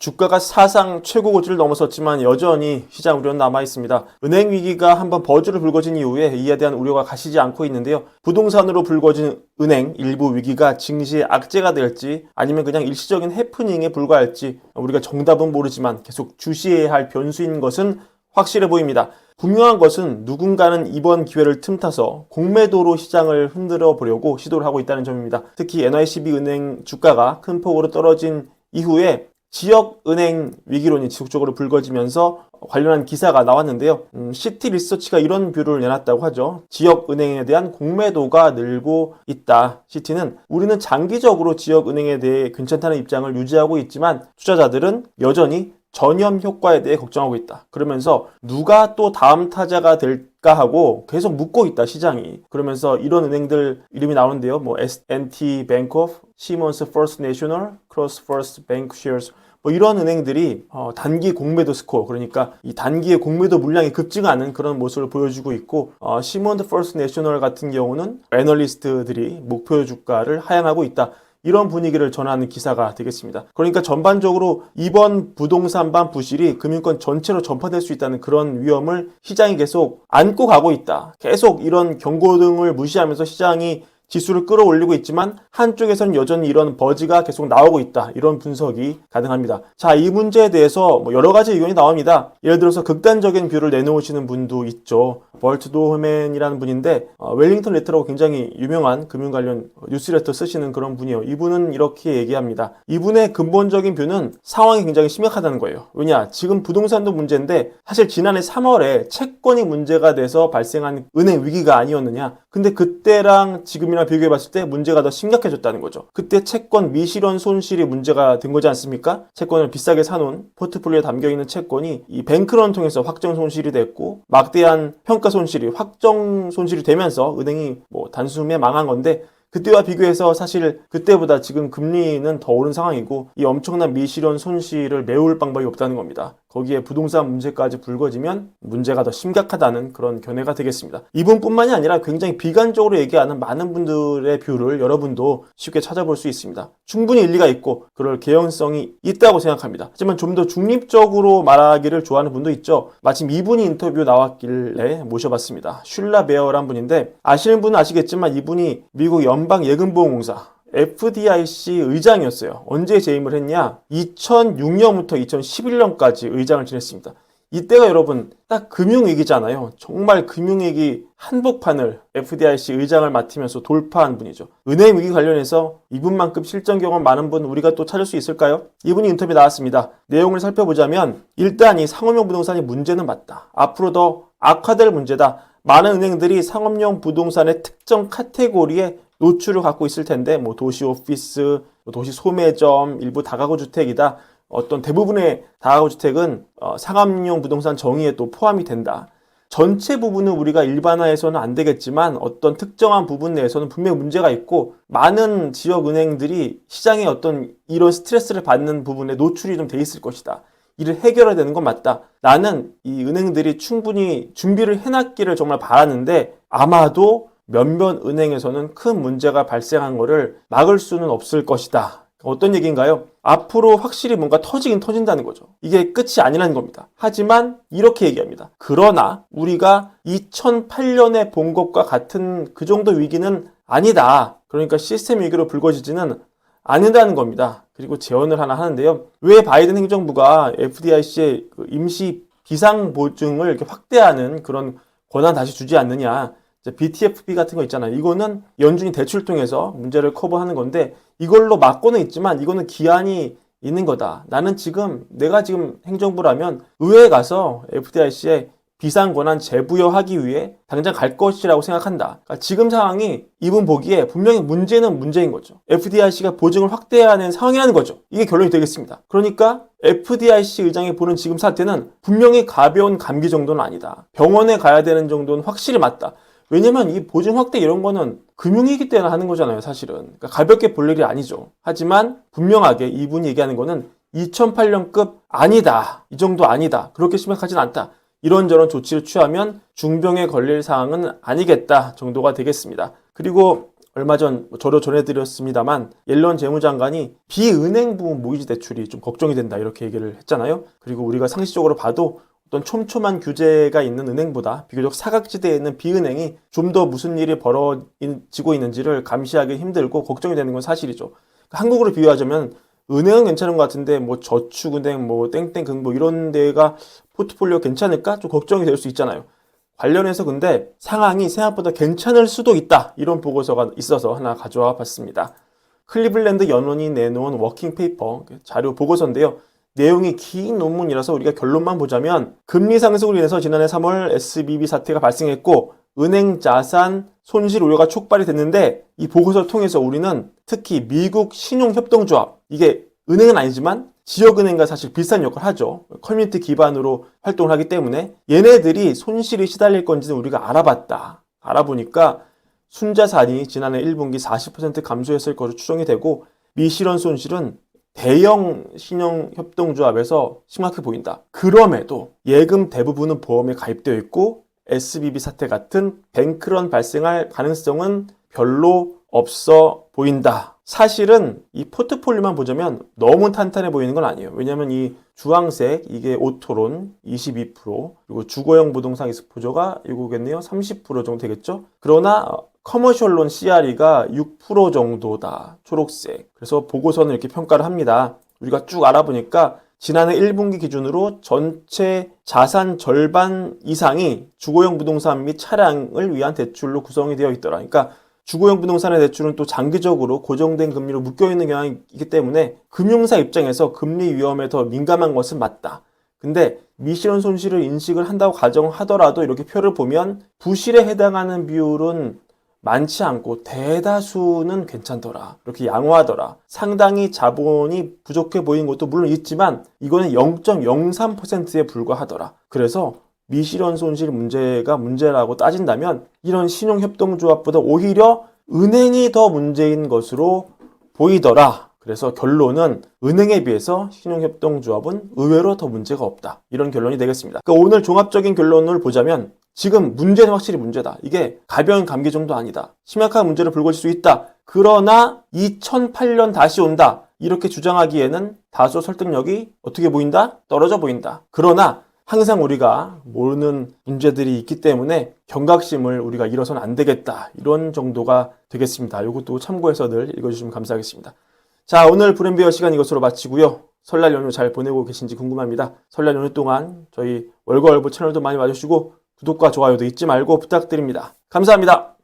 주가가 사상 최고 고치를 넘어섰지만 여전히 시장 우려는 남아있습니다. 은행 위기가 한번 버즈를 불거진 이후에 이에 대한 우려가 가시지 않고 있는데요. 부동산으로 불거진 은행 일부 위기가 증시의 악재가 될지 아니면 그냥 일시적인 해프닝에 불과할지 우리가 정답은 모르지만 계속 주시해야 할 변수인 것은 확실해 보입니다. 분명한 것은 누군가는 이번 기회를 틈타서 공매도로 시장을 흔들어 보려고 시도를 하고 있다는 점입니다. 특히 NYCB 은행 주가가 큰 폭으로 떨어진 이후에 지역은행 위기론이 지속적으로 불거지면서 관련한 기사가 나왔는데요. 시티 리서치가 이런 뷰를 내놨다고 하죠. 지역은행에 대한 공매도가 늘고 있다. 시티는 우리는 장기적으로 지역은행에 대해 괜찮다는 입장을 유지하고 있지만 투자자들은 여전히 전염 효과에 대해 걱정하고 있다. 그러면서 누가 또 다음 타자가 될까 하고 계속 묻고 있다, 시장이. 그러면서 이런 은행들 이름이 나오는데요. S&T Bank of, Simmons First National, Cross First Bank Shares 이런 은행들이 단기 공매도 스코어, 그러니까 이 단기의 공매도 물량이 급증하는 그런 모습을 보여주고 있고, 시몬드 퍼스트 내셔널 같은 경우는 애널리스트들이 목표 주가를 하향하고 있다. 이런 분위기를 전하는 기사가 되겠습니다. 그러니까 전반적으로 이번 부동산반 부실이 금융권 전체로 전파될 수 있다는 그런 위험을 시장이 계속 안고 가고 있다. 계속 이런 경고등을 무시하면서 시장이 지수를 끌어올리고 있지만 한쪽에서는 여전히 이런 버즈가 계속 나오고 있다. 이런 분석이 가능합니다. 자, 이 문제에 대해서 여러 가지 의견이 나옵니다. 예를 들어서 극단적인 뷰를 내놓으시는 분도 있죠. 벌트 도흐맨이라는 분인데 웰링턴 레터라고 굉장히 유명한 금융 관련 뉴스레터 쓰시는 그런 분이에요. 이분은 이렇게 얘기합니다. 이분의 근본적인 뷰는 상황이 굉장히 심각하다는 거예요. 왜냐? 지금 부동산도 문제인데 사실 지난해 3월에 채권이 문제가 돼서 발생한 은행 위기가 아니었느냐. 근데 그때랑 지금이랑 비교해봤을 때 문제가 더 심각해졌다는 거죠. 그때 채권 미실현 손실이 문제가 된 거지 않습니까? 채권을 비싸게 사놓은 포트폴리오에 담겨있는 채권이 이 뱅크런 통해서 확정 손실이 됐고 막대한 평가 손실이 확정 손실이 되면서 은행이 단숨에 망한 건데 그때와 비교해서 사실 그때보다 지금 금리는 더 오른 상황이고 이 엄청난 미실현 손실을 메울 방법이 없다는 겁니다. 거기에 부동산 문제까지 불거지면 문제가 더 심각하다는 그런 견해가 되겠습니다. 이분뿐만이 아니라 굉장히 비관적으로 얘기하는 많은 분들의 뷰를 여러분도 쉽게 찾아볼 수 있습니다. 충분히 일리가 있고 그럴 개연성이 있다고 생각합니다. 하지만 좀 더 중립적으로 말하기를 좋아하는 분도 있죠. 마침 이분이 인터뷰 나왔길래 모셔봤습니다. 슐라 베어라는 분인데 아시는 분은 아시겠지만 이분이 미국 연방예금보험공사 FDIC 의장이었어요. 언제 재임을 했냐? 2006년부터 2011년까지 의장을 지냈습니다. 이때가 여러분 딱 금융위기잖아요. 정말 금융위기 한복판을 FDIC 의장을 맡으면서 돌파한 분이죠. 은행 위기 관련해서 이분만큼 실전 경험 많은 분 우리가 또 찾을 수 있을까요? 이분이 인터뷰 나왔습니다. 내용을 살펴보자면 일단 이 상업용 부동산이 문제는 맞다. 앞으로 더 악화될 문제다. 많은 은행들이 상업용 부동산의 특정 카테고리에 노출을 갖고 있을 텐데 도시 오피스, 도시 소매점, 일부 다가구 주택이다. 어떤 대부분의 다가구 주택은 상업용 부동산 정의에 또 포함이 된다. 전체 부분은 우리가 일반화해서는 안 되겠지만 어떤 특정한 부분 내에서는 분명히 문제가 있고 많은 지역 은행들이 시장에 어떤 이런 스트레스를 받는 부분에 노출이 좀 돼 있을 것이다. 이를 해결해야 되는 건 맞다. 나는 이 은행들이 충분히 준비를 해놨기를 정말 바라는데 아마도 몇몇 은행에서는 큰 문제가 발생한 것을 막을 수는 없을 것이다. 어떤 얘기인가요? 앞으로 확실히 뭔가 터지긴 터진다는 거죠. 이게 끝이 아니라는 겁니다. 하지만 이렇게 얘기합니다. 그러나 우리가 2008년에 본 것과 같은 그 정도 위기는 아니다. 그러니까 시스템 위기로 불거지지는 않는다는 겁니다. 그리고 제언을 하나 하는데요. 왜 바이든 행정부가 FDIC의 임시 비상보증을 이렇게 확대하는 그런 권한 다시 주지 않느냐. BTFP 같은 거 있잖아요. 이거는 연준이 대출 통해서 문제를 커버하는 건데 이걸로 막고는 있지만 이거는 기한이 있는 거다. 나는 내가 지금 행정부라면 의회에 가서 FDIC에 비상 권한 재부여하기 위해 당장 갈 것이라고 생각한다. 그러니까 지금 상황이 이분 보기에 분명히 문제는 문제인 거죠. FDIC가 보증을 확대해야 하는 상황이라는 거죠. 이게 결론이 되겠습니다. 그러니까 FDIC 의장이 보는 지금 사태는 분명히 가벼운 감기 정도는 아니다. 병원에 가야 되는 정도는 확실히 맞다. 왜냐면 이 보증 확대 이런 거는 금융위기 때나 하는 거잖아요, 사실은. 그러니까 가볍게 볼 일이 아니죠. 하지만 분명하게 이분이 얘기하는 거는 2008년급 아니다. 이 정도 아니다. 그렇게 심각하진 않다. 이런저런 조치를 취하면 중병에 걸릴 사항은 아니겠다 정도가 되겠습니다. 그리고 얼마 전 저도 전해드렸습니다만 옐런 재무장관이 비은행 부문 모기지 대출이 좀 걱정이 된다 이렇게 얘기를 했잖아요. 그리고 우리가 상식적으로 봐도 어떤 촘촘한 규제가 있는 은행보다 비교적 사각지대에 있는 비은행이 좀 더 무슨 일이 벌어지고 있는지를 감시하기 힘들고 걱정이 되는 건 사실이죠. 한국으로 비유하자면 은행은 괜찮은 것 같은데 뭐 저축은행 뭐 땡땡금 뭐 이런 데가 포트폴리오 괜찮을까? 좀 걱정이 될 수 있잖아요. 관련해서 근데 상황이 생각보다 괜찮을 수도 있다. 이런 보고서가 있어서 하나 가져와 봤습니다. 클리블랜드 연원이 내놓은 워킹 페이퍼 자료 보고서인데요. 내용이 긴 논문이라서 우리가 결론만 보자면 금리 상승으로 인해서 지난해 3월 SBB 사태가 발생했고 은행 자산 손실 우려가 촉발이 됐는데 이 보고서를 통해서 우리는 특히 미국 신용협동조합 이게 은행은 아니지만 지역은행과 사실 비슷한 역할을 하죠. 커뮤니티 기반으로 활동을 하기 때문에 얘네들이 손실이 시달릴 건지는 우리가 알아봤다. 알아보니까 순자산이 지난해 1분기 40% 감소했을 것으로 추정이 되고 미실현 손실은 대형 신용협동조합에서 심각해 보인다. 그럼에도 예금 대부분은 보험에 가입되어 있고 SBB 사태 같은 뱅크런 발생할 가능성은 별로 없어 보인다. 사실은 이 포트폴리오만 보자면 너무 탄탄해 보이는 건 아니에요. 왜냐하면 이 주황색 이게 오토론 22% 그리고 주거용 부동산 익스포저가 이거겠네요. 30% 정도 되겠죠. 그러나 커머셜론 CRE가 6% 정도다. 초록색. 그래서 보고서는 이렇게 평가를 합니다. 우리가 쭉 알아보니까 지난해 1분기 기준으로 전체 자산 절반 이상이 주거용 부동산 및 차량을 위한 대출로 구성이 되어 있더라. 그러니까 주거용 부동산의 대출은 또 장기적으로 고정된 금리로 묶여있는 경향이 있기 때문에 금융사 입장에서 금리 위험에 더 민감한 것은 맞다. 근데 미실현 손실을 인식을 한다고 가정하더라도 이렇게 표를 보면 부실에 해당하는 비율은 많지 않고 대다수는 괜찮더라. 이렇게 양호하더라. 상당히 자본이 부족해 보이는 것도 물론 있지만 이거는 0.03%에 불과하더라. 그래서 미실현 손실 문제가 문제라고 따진다면 이런 신용협동조합보다 오히려 은행이 더 문제인 것으로 보이더라. 그래서 결론은 은행에 비해서 신용협동조합은 의외로 더 문제가 없다. 이런 결론이 되겠습니다. 그러니까 오늘 종합적인 결론을 보자면 지금 문제는 확실히 문제다. 이게 가벼운 감기 정도 아니다. 심각한 문제를 불거질 수 있다. 그러나 2008년 다시 온다. 이렇게 주장하기에는 다소 설득력이 어떻게 보인다? 떨어져 보인다. 그러나 항상 우리가 모르는 문제들이 있기 때문에 경각심을 우리가 잃어서는 안 되겠다. 이런 정도가 되겠습니다. 이것도 참고해서 늘 읽어주시면 감사하겠습니다. 자, 오늘 브랜비어 시간 이것으로 마치고요. 설날 연휴 잘 보내고 계신지 궁금합니다. 설날 연휴 동안 저희 월거월보 채널도 많이 와주시고 구독과 좋아요도 잊지 말고 부탁드립니다. 감사합니다.